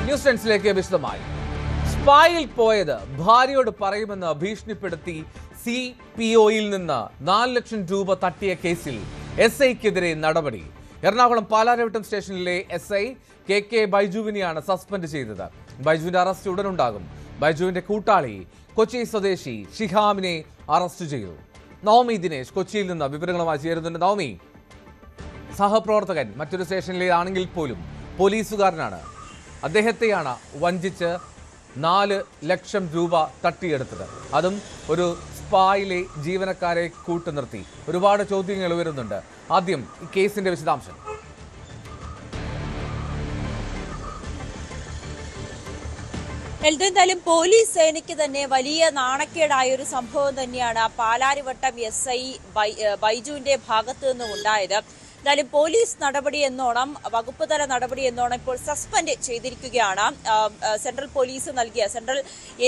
News ടെൻസിലേക്ക് വിശദമായി. സ്പായിൽ പോയത് ഭാര്യയോട് പറയുമെന്ന് ഭീഷണിപ്പെടുത്തി CPOയിൽ നിന്ന് 4 ലക്ഷം രൂപ തട്ടിയ കേസിൽ SIക്കെതിരെ നടപടി. എറണാകുളം പാലാരിവട്ടം സ്റ്റേഷനിലെ SI KK ബൈജുവിനെയാണ് സസ്പെൻഡ് ചെയ്തത്. ബൈജുവിന്റെ അറസ്റ്റ് ഉടനുണ്ടാകും. ബൈജുവിന്റെ കൂട്ടാളി കൊച്ചി സ്വദേശി ഷിഹാമിനെ അറസ്റ്റ് ചെയ്തു. നവമി ദിനേശ് കൊച്ചിയിൽ നിന്ന് വിവരങ്ങളുമായി ചേരുന്നുണ്ട്. നവമി, സഹപ്രവർത്തകൻ മറ്റൊരു സ്റ്റേഷനിലാണെങ്കിൽ പോലും പോലീസുകാരനാണ്. അദ്ദേഹത്തെയാണ് വഞ്ചിച്ച് 4 ലക്ഷം രൂപ തട്ടിയെടുത്തത്. അതും ഒരു സ്പായിലെ ജീവനക്കാരെ കൂട്ടുനിർത്തി. ഒരുപാട് ചോദ്യങ്ങൾ ഉയരുന്നുണ്ട്. ആദ്യം ഈ കേസിന്റെ വിശദാംശം. എന്തായാലും പോലീസ് സേനയ്ക്ക് തന്നെ വലിയ നാണക്കേടായ ഒരു സംഭവം തന്നെയാണ് പാലാരിവട്ടം SI ബൈജുവിന്റെ ഭാഗത്തു നിന്നും ഉണ്ടായത്. എന്തായാലും പോലീസ് നടപടി എന്നോണം, വകുപ്പ് തല നടപടി എന്നോണം ഇപ്പോൾ സസ്പെൻഡ് ചെയ്തിരിക്കുകയാണ്. സെൻട്രൽ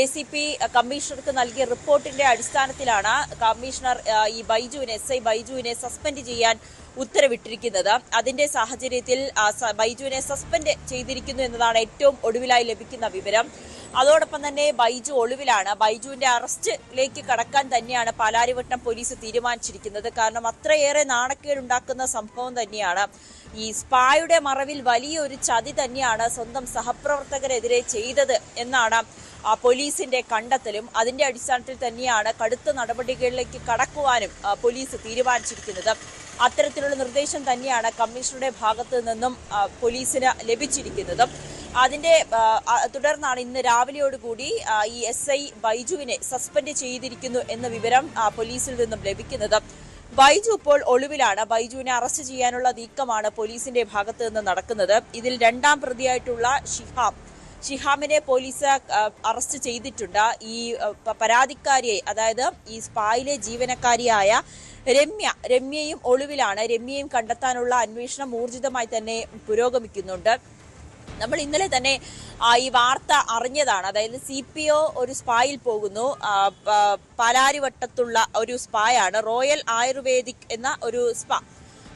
ACP കമ്മീഷണർക്ക് നൽകിയ റിപ്പോർട്ടിന്റെ അടിസ്ഥാനത്തിലാണ് കമ്മീഷണർ ഈ SI ബൈജുവിനെ സസ്പെൻഡ് ചെയ്യാൻ ഉത്തരവിട്ടിരിക്കുന്നത്. അതിന്റെ സാഹചര്യത്തിൽ ബൈജുവിനെ സസ്പെൻഡ് ചെയ്തിരിക്കുന്നു എന്നതാണ് ഏറ്റവും ഒടുവിലായി ലഭിക്കുന്ന വിവരം. അതോടൊപ്പം തന്നെ ബൈജു ഒളിവിലാണ്. ബൈജുവിന്റെ അറസ്റ്റിലേക്ക് കടക്കാൻ തന്നെയാണ് പാലാരിവട്ടം പോലീസ് തീരുമാനിച്ചിരിക്കുന്നത്. കാരണം അത്രയേറെ നാണക്കേടുണ്ടാക്കുന്ന സംഭവം തന്നെയാണ്. ഈ സ്പായുടെ മറവിൽ വലിയൊരു ചതി തന്നെയാണ് സ്വന്തം സഹപ്രവർത്തകരെതിരെ ചെയ്തത് എന്നാണ് പോലീസിന്റെ കണ്ടെത്തലും. അതിന്റെ അടിസ്ഥാനത്തിൽ തന്നെയാണ് കടുത്ത നടപടികളിലേക്ക് കടക്കുവാനും പോലീസ് തീരുമാനിച്ചിരിക്കുന്നത്. അത്തരത്തിലുള്ള നിർദ്ദേശം തന്നെയാണ് കമ്മീഷണറുടെ ഭാഗത്തു നിന്നും പോലീസിന് ലഭിച്ചിരിക്കുന്നത്. അതിന്റെ തുടർന്നാണ് ഇന്ന് രാവിലെയോടുകൂടി ഈ SI ബൈജുവിനെ സസ്പെൻഡ് ചെയ്തിരിക്കുന്നു എന്ന വിവരം പോലീസിൽ നിന്നും ലഭിക്കുന്നത്. ബൈജു ഇപ്പോൾ ഒളിവിലാണ്. ബൈജുവിനെ അറസ്റ്റ് ചെയ്യാനുള്ള നീക്കമാണ് പോലീസിന്റെ ഭാഗത്ത് നിന്ന് നടക്കുന്നത്. ഇതിൽ 2ാം പ്രതിയായിട്ടുള്ള ഷിഹാമിനെ പോലീസ് അറസ്റ്റ് ചെയ്തിട്ടുണ്ട്. ഈ പരാതിക്കാരിയെ, അതായത് ഈ സ്പായിലെ ജീവനക്കാരിയായ രമ്യയും ഒളിവിലാണ്. രമ്യയും കണ്ടെത്താനുള്ള അന്വേഷണം ഊർജിതമായി തന്നെ പുരോഗമിക്കുന്നുണ്ട്. നമ്മൾ ഇന്നലെ തന്നെ ഈ വാർത്ത അറിഞ്ഞതാണ്. അതായത് CPO ഒരു സ്പായിൽ പോകുന്നു. പാലാരിവട്ടത്തുള്ള ഒരു സ്പായാണ്, റോയൽ ആയുർവേദിക് എന്ന ഒരു സ്പാ.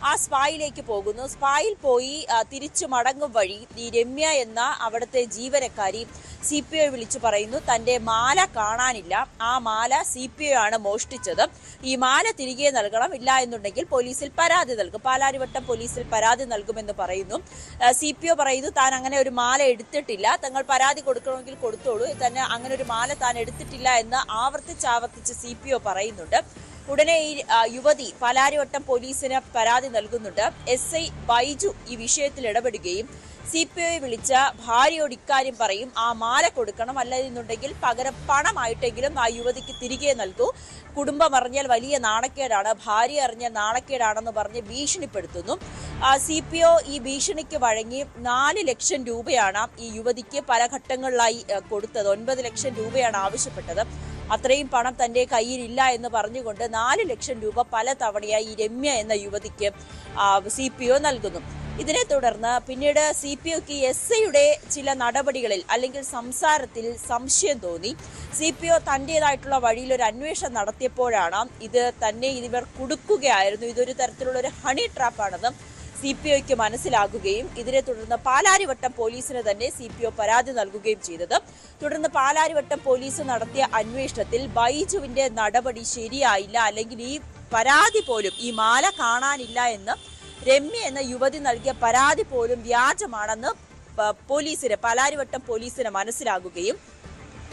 ആ സ്പായിലേക്ക് പോകുന്നു. സ്പായിൽ പോയി തിരിച്ചു മടങ്ങും വഴി ഈ രമ്യ എന്ന അവിടുത്തെ ജീവനക്കാരി CPO വിളിച്ചു പറയുന്നു തന്റെ മാല കാണാനില്ല, ആ മാല CPO ആണ് മോഷ്ടിച്ചത്, ഈ മാല തിരികെ നൽകണം, ഇല്ല എന്നുണ്ടെങ്കിൽ പോലീസിൽ പരാതി നൽകും, പാലാരിവട്ടം പോലീസിൽ പരാതി നൽകുമെന്ന് പറയുന്നു. CPO പറയുന്നു താൻ അങ്ങനെ ഒരു മാല എടുത്തിട്ടില്ല, തങ്ങൾ പരാതി കൊടുക്കണമെങ്കിൽ കൊടുത്തോളൂ, തന്നെ അങ്ങനെ ഒരു മാല താൻ എടുത്തിട്ടില്ല എന്ന് ആവർത്തിച്ച് CPO പറയുന്നുണ്ട്. ഉടനെ ഈ യുവതി പാലാരിവട്ടം പോലീസിന് പരാതി നൽകുന്നുണ്ട്. SI ബൈജു ഈ വിഷയത്തിൽ ഇടപെടുകയും CPOയെ വിളിച്ച ഭാര്യയോട് ഇക്കാര്യം പറയും, ആ മാല കൊടുക്കണം, അല്ലെന്നുണ്ടെങ്കിൽ പകരം പണമായിട്ടെങ്കിലും ആ യുവതിക്ക് തിരികെ നൽകൂ, കുടുംബം അറിഞ്ഞാൽ വലിയ നാണക്കേടാണ്, ഭാര്യ അറിഞ്ഞാൽ നാണക്കേടാണെന്ന് പറഞ്ഞ് ഭീഷണിപ്പെടുത്തുന്നു. CPO ഈ ഭീഷണിക്ക് വഴങ്ങി 4 ലക്ഷം രൂപയാണ് ഈ യുവതിക്ക് പല ഘട്ടങ്ങളിലായി കൊടുത്തത്. 9 ലക്ഷം രൂപയാണ് ആവശ്യപ്പെട്ടത്. അത്രയും പണം തന്റെ കയ്യിലില്ല എന്ന് പറഞ്ഞുകൊണ്ട് 4 ലക്ഷം രൂപ പല തവണയായി ഈ രമ്യ എന്ന യുവതിക്ക് CPO നൽകുന്നു. ഇതിനെ തുടർന്ന് പിന്നീട് CPOക്ക് SIയുടെ ചില നടപടികളിൽ അല്ലെങ്കിൽ സംസാരത്തിൽ സംശയം തോന്നി. CPO തൻ്റെതായിട്ടുള്ള വഴിയിൽ ഒരു അന്വേഷണം നടത്തിയപ്പോഴാണ് ഇവർ കുടുക്കുകയായിരുന്നു, ഇതൊരു തരത്തിലുള്ള ഒരു ഹണി ട്രാപ്പാണെന്ന് CPOയ്ക്ക് മനസ്സിലാകുകയും ഇതിനെ തുടർന്ന് പാലാരിവട്ടം പോലീസിന് തന്നെ CPO പരാതി നൽകുകയും ചെയ്തത്. തുടർന്ന് പാലാരിവട്ടം പോലീസ് നടത്തിയ അന്വേഷണത്തിൽ ബൈജുവിന്റെ നടപടി ശരിയായില്ല, അല്ലെങ്കിൽ ഈ പരാതി പോലും, ഈ മാല കാണാനില്ല എന്ന് രമ്യ എന്ന യുവതി നൽകിയ പരാതി പോലും വ്യാജമാണെന്ന് പാലാരിവട്ടം പോലീസിന് മനസ്സിലാകുകയും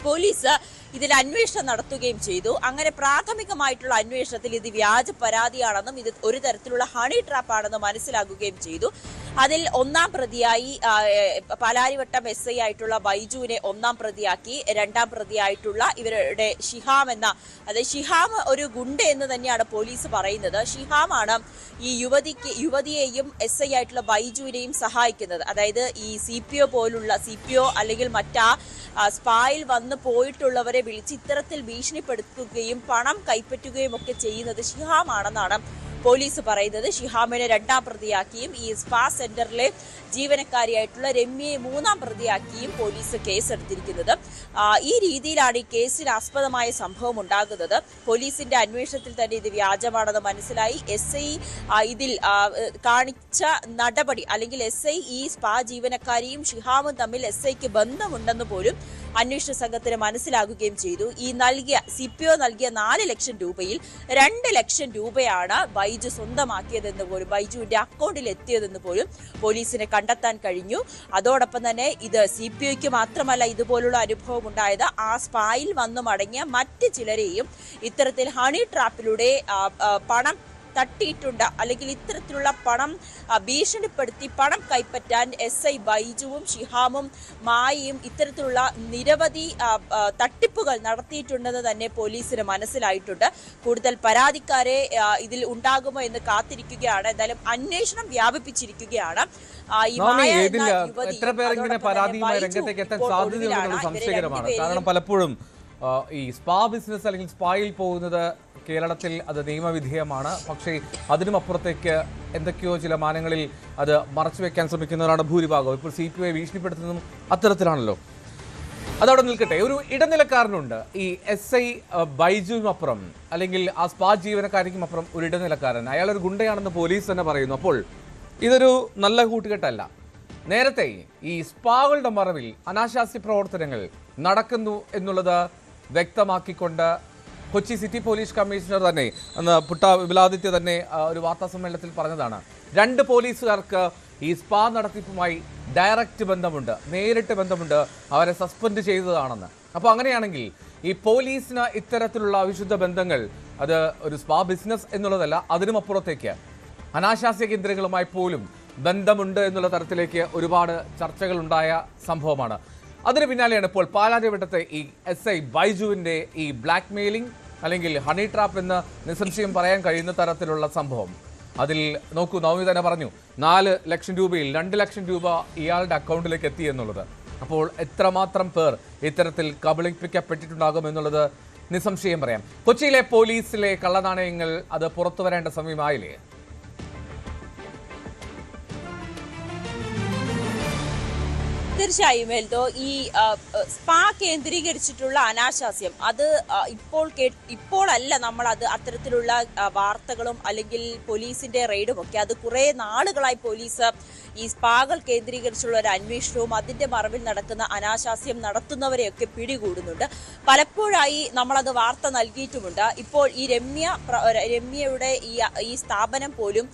പോലീസ് ഇതിൽ അന്വേഷണം നടത്തുകയും ചെയ്തു. അങ്ങനെ പ്രാഥമികമായിട്ടുള്ള അന്വേഷണത്തിൽ ഇത് വ്യാജ പരാതിയാണെന്നും ഇത് ഒരു തരത്തിലുള്ള ഹണി ട്രാപ്പ് ആണെന്നും മനസ്സിലാക്കുകയും ചെയ്തു. അതിൽ 1ാം പ്രതിയായി പാലാരിവട്ടം SI ആയിട്ടുള്ള ബൈജുവിനെ 1ാം പ്രതിയാക്കി. 2ാം പ്രതിയായിട്ടുള്ള ഇവരുടെ ഷിഹാം ഒരു ഗുണ്ട എന്ന് തന്നെയാണ് പോലീസ് പറയുന്നത്. ഷിഹാമാണ് ഈ യുവതിയെയും SI ആയിട്ടുള്ള ബൈജുവിനെയും സഹായിക്കുന്നത്. അതായത് ഈ CPO അല്ലെങ്കിൽ മറ്റാ സ്പായിൽ വന്ന് പോയിട്ടുള്ളവരെ വിളിച്ച് ഇത്തരത്തിൽ ഭീഷണിപ്പെടുത്തുകയും പണം കൈപ്പറ്റുകയും ഒക്കെ ചെയ്യുന്നത് ഷിഹാമാണെന്നാണ് പോലീസ് പറയുന്നത്. ഷിഹാമിനെ 2ാം പ്രതിയാക്കിയും ഈ സ്പാ സെന്ററിലെ ജീവനക്കാരിയായിട്ടുള്ള രമ്യയെ മൂന്നാം പ്രതിയാക്കിയും പോലീസ് കേസെടുത്തിരിക്കുന്നത്. ഈ രീതിയിലാണ് ഈ കേസിന് ആസ്പദമായ സംഭവം ഉണ്ടാകുന്നത്. പോലീസിന്റെ അന്വേഷണത്തിൽ തന്നെ ഇത് വ്യാജമാണെന്ന് മനസ്സിലായി. SI ഇതിൽ കാണിച്ച നടപടി അല്ലെങ്കിൽ SI ഈ സ്പാ ജീവനക്കാരിയും ഷിഹാമും തമ്മിൽ SIക്ക് ബന്ധമുണ്ടെന്ന് പോലും അന്വേഷണ സംഘത്തിന് മനസ്സിലാകുകയും ചെയ്തു. ഈ CPO നൽകിയ 4 ലക്ഷം രൂപയിൽ 2 ലക്ഷം രൂപയാണ് ബൈജു സ്വന്തമാക്കിയതെന്ന് പോലും, ബൈജുവിന്റെ അക്കൗണ്ടിൽ എത്തിയതെന്ന് പോലും പോലീസിന് കണ്ടെത്താൻ കഴിഞ്ഞു. അതോടൊപ്പം തന്നെ ഇത് CPOയ്ക്ക് മാത്രമല്ല ഇതുപോലുള്ള അനുഭവം ഉണ്ടായത്, ആ സ്പായിൽ വന്നു മടങ്ങിയ മറ്റ് ചിലരെയും ഇത്തരത്തിൽ ഹണി ട്രാപ്പിലൂടെ പണം തട്ടിയിട്ടുണ്ട് അല്ലെങ്കിൽ ഇത്തരത്തിലുള്ള പണം ഭീഷണിപ്പെടുത്തി പണം കൈപ്പറ്റാൻ SI ബൈജുവും ഷിഹാമും മായയും ഇത്തരത്തിലുള്ള നിരവധി തട്ടിപ്പുകൾ നടത്തിയിട്ടുണ്ടെന്ന് തന്നെ പോലീസിന് മനസ്സിലായിട്ടുണ്ട്. കൂടുതൽ പരാതിക്കാരെ ഇതിൽ ഉണ്ടാകുമോ എന്ന് കാത്തിരിക്കുകയാണ്. എന്തായാലും അന്വേഷണം വ്യാപിപ്പിച്ചിരിക്കുകയാണ്. എത്ര പേർ ഇങ്ങനെ പരാതിയുമായി രംഗത്തേക്ക് എത്താൻ സാധ്യതയുണ്ടെന്നത് സംശയകരമാണ്. കാരണം പലപ്പോഴും ഈ സ്പാ ബിസിനസ് അല്ലെങ്കിൽ സ്പായിൽ പോകുന്നത് കേരളത്തിൽ അത് നിയമവിധേയമാണ്. പക്ഷേ അതിനുമപ്പുറത്തേക്ക് എന്തൊക്കെയോ ചില മാനങ്ങളിൽ അത് മറച്ചുവെക്കാൻ ശ്രമിക്കുന്നവരാണ് ഭൂരിഭാഗം. ഇപ്പോൾ CPI ഭീഷണിപ്പെടുത്തുന്നതും അത്തരത്തിലാണല്ലോ. അതവിടെ നിൽക്കട്ടെ. ഒരു ഇടനിലക്കാരനുണ്ട് ഈ SI ബൈജുവിനപ്പുറം അല്ലെങ്കിൽ ആ സ്പാ ജീവനക്കാരിക്കും അപ്പുറം ഒരു ഇടനിലക്കാരൻ. അയാളൊരു ഗുണ്ടയാണെന്ന് പോലീസ് തന്നെ പറയുന്നു. അപ്പോൾ ഇതൊരു നല്ല കൂട്ടുകെട്ടല്ല. നേരത്തെ ഈ സ്പാകളുടെ മറവിൽ അനാശാസ്യ പ്രവർത്തനങ്ങൾ നടക്കുന്നു എന്നുള്ളത് വ്യക്തമാക്കിക്കൊണ്ട് കൊച്ചി സിറ്റി പോലീസ് കമ്മീഷണർ തന്നെ അന്ന് പുട്ട വിമലാദിത്യ തന്നെ ഒരു വാർത്താ സമ്മേളനത്തിൽ പറഞ്ഞതാണ്, 2 പോലീസുകാർക്ക് ഈ സ്പാ നടത്തിപ്പുമായി ഡയറക്റ്റ് ബന്ധമുണ്ട്, നേരിട്ട് ബന്ധമുണ്ട്, അവരെ സസ്പെൻഡ് ചെയ്തതാണെന്ന്. അപ്പോൾ അങ്ങനെയാണെങ്കിൽ ഈ പോലീസിന് ഇത്തരത്തിലുള്ള അവിശുദ്ധ ബന്ധങ്ങൾ അത് ഒരു സ്പാ ബിസിനസ് എന്നുള്ളതല്ല, അതിനുമപ്പുറത്തേക്ക് അനാശാസ്യ കേന്ദ്രങ്ങളുമായി പോലും ബന്ധമുണ്ട് എന്നുള്ള തരത്തിലേക്ക് ഒരുപാട് ചർച്ചകളുണ്ടായ സംഭവമാണ്. അതിന് പിന്നാലെയാണ് ഇപ്പോൾ പാലാരിവട്ടത്തെ ഈ SI ബൈജുവിൻ്റെ ഈ ബ്ലാക്ക് മെയിലിംഗ് അല്ലെങ്കിൽ ഹണി ട്രാപ്പ് എന്ന് നിസ്സംശയം പറയാൻ കഴിയുന്ന തരത്തിലുള്ള സംഭവം. അതിൽ നോക്കൂ, നവമി തന്നെ പറഞ്ഞു 4 ലക്ഷം രൂപയിൽ 2 ലക്ഷം രൂപ ഇയാളുടെ അക്കൗണ്ടിലേക്ക് എത്തി എന്നുള്ളത്. അപ്പോൾ എത്രമാത്രം പേർ ഇത്തരത്തിൽ കബളിപ്പിക്കപ്പെട്ടിട്ടുണ്ടാകും എന്നുള്ളത് നിസ്സംശയം പറയാം. കൊച്ചിയിലെ പോലീസിലെ കള്ളനാണയങ്ങൾ അത് പുറത്തു വരേണ്ട സമയമായില്ലേ? തീർച്ചയായും എൽദോ, ഈ സ്പാ കേന്ദ്രീകരിച്ചിട്ടുള്ള അനാശാസ്യം അത് ഇപ്പോഴല്ല നമ്മൾ അത്തരത്തിലുള്ള വാർത്തകളും അല്ലെങ്കിൽ പോലീസിന്റെ റെയ്ഡും ഒക്കെ അത് കുറെ നാളുകളായി പോലീസ് ഈ സ്പാകൾ കേന്ദ്രീകരിച്ചുള്ള ഒരു അന്വേഷണവും അതിന്റെ മറവിൽ നടക്കുന്ന അനാശാസ്യം നടത്തുന്നവരെയൊക്കെ പിടികൂടുന്നുണ്ട്. പലപ്പോഴായി നമ്മളത് വാർത്ത നൽകിയിട്ടുമുണ്ട്. ഇപ്പോൾ ഈ രമ്യയുടെ ഈ സ്ഥാപനം പോലും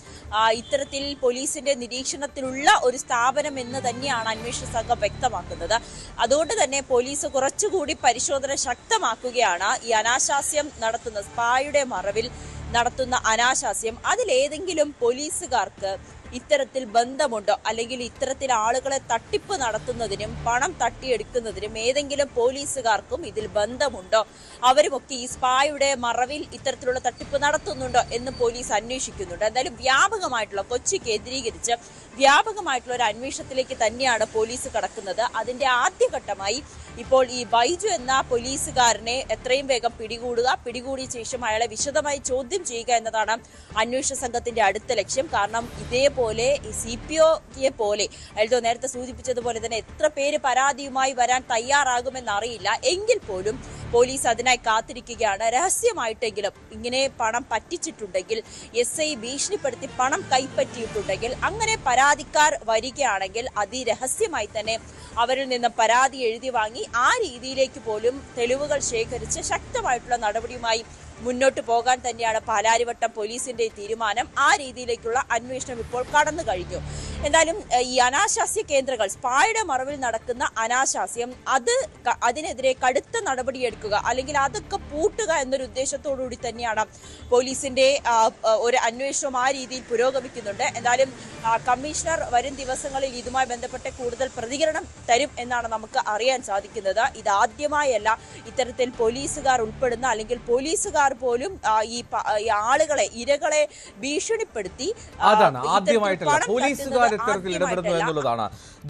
ഇത്തരത്തിൽ പോലീസിന്റെ നിരീക്ഷണത്തിലുള്ള ഒരു സ്ഥാപനം എന്ന് തന്നെയാണ് അന്വേഷണ സംഘം വ്യക്തമാക്കുന്നത്. അതുകൊണ്ട് തന്നെ പോലീസ് കുറച്ചുകൂടി പരിശോധന ശക്തമാക്കുകയാണ്. ഈ അനാശാസ്യം നടത്തുന്ന സ്പായുടെ മറവിൽ നടത്തുന്ന അനാശാസ്യം അതിലേതെങ്കിലും പോലീസുകാർക്ക് ഇത്തരത്തിൽ ബന്ധമുണ്ടോ അല്ലെങ്കിൽ ഇത്തരത്തിൽ ആളുകളെ തട്ടിപ്പ് നടത്തുന്നതിനും പണം തട്ടിയെടുക്കുന്നതിനും ഏതെങ്കിലും പോലീസുകാർക്കും ഇതിൽ ബന്ധമുണ്ടോ, അവരുമൊക്കെ ഈ സ്പായുടെ മറവിൽ ഇത്തരത്തിലുള്ള തട്ടിപ്പ് നടത്തുന്നുണ്ടോ എന്ന് പോലീസ് അന്വേഷിക്കുന്നുണ്ട്. എന്തായാലും വ്യാപകമായിട്ടുള്ള കൊച്ചി കേന്ദ്രീകരിച്ച് വ്യാപകമായിട്ടുള്ള ഒരു അന്വേഷണത്തിലേക്ക് തന്നെയാണ് പോലീസ് കടക്കുന്നത്. അതിന്റെ ആദ്യഘട്ടമായി ഇപ്പോൾ ഈ ബൈജു എന്ന പോലീസുകാരനെ എത്രയും വേഗം പിടികൂടിയ ശേഷം അയാളെ വിശദമായി ചോദ്യം ചെയ്യുക എന്നതാണ് അന്വേഷണ സംഘത്തിന്റെ അടുത്ത ലക്ഷ്യം. കാരണം ഇതേപോലെ ഈ CPOയെ പോലെ എൽദോ നേരത്തെ സൂചിപ്പിച്ചതുപോലെ തന്നെ എത്ര പേര് പരാതിയുമായി വരാൻ തയ്യാറാകുമെന്ന് അറിയില്ല. എങ്കിൽ പോലും പോലീസ് അതിനായി കാത്തിരിക്കുകയാണ്. രഹസ്യമായിട്ടെങ്കിലും ഇങ്ങനെ പണം പറ്റിച്ചിട്ടുണ്ടെങ്കിൽ, SI ഭീഷണിപ്പെടുത്തി പണം കൈപ്പറ്റിയിട്ടുണ്ടെങ്കിൽ, അങ്ങനെ പരാതിക്കാർ വരികയാണെങ്കിൽ അതിരഹസ്യമായി തന്നെ അവരിൽ നിന്ന് പരാതി എഴുതി വാങ്ങി ആ രീതിയിലേക്ക് പോലും തെളിവുകൾ ശേഖരിച്ച് ശക്തമായിട്ടുള്ള നടപടിയുമായി മുന്നോട്ട് പോകാൻ തന്നെയാണ് പാലാരിവട്ടം പോലീസിന്റെ തീരുമാനം. ആ രീതിയിലേക്കുള്ള അന്വേഷണം ഇപ്പോൾ കടന്നു കഴിഞ്ഞു. എന്തായാലും ഈ അനാശാസ്യ കേന്ദ്രങ്ങൾ, സ്പായുടെ മറവിൽ നടക്കുന്ന അനാശാസ്യം അതിനെതിരെ കടുത്ത നടപടിയെടുക്കുക അല്ലെങ്കിൽ അതൊക്കെ പൂട്ടുക എന്നൊരു ഉദ്ദേശത്തോടുകൂടി തന്നെയാണ് പോലീസിന്റെ ഒരു അന്വേഷണം ആ രീതിയിൽ പുരോഗമിക്കുന്നുണ്ട്. എന്തായാലും കമ്മീഷണർ വരും ദിവസങ്ങളിൽ ഇതുമായി ബന്ധപ്പെട്ട് കൂടുതൽ പ്രതികരണം തരും എന്നാണ് നമുക്ക് അറിയാൻ സാധിക്കുന്നത്. ഇതാദ്യമായല്ല ഇത്തരത്തിൽ പോലീസുകാർ ഉൾപ്പെടുന്ന അല്ലെങ്കിൽ പോലീസുകാർ പോലും ഈ ആളുകളെ, ഇരകളെ ഭീഷണിപ്പെടുത്തി അതാണ് ആദ്യമായിട്ടല്ല പോലീസുകാർ ഇത്തരത്തിൽ ഇടപെടുന്നു എന്നുള്ളതാണ്.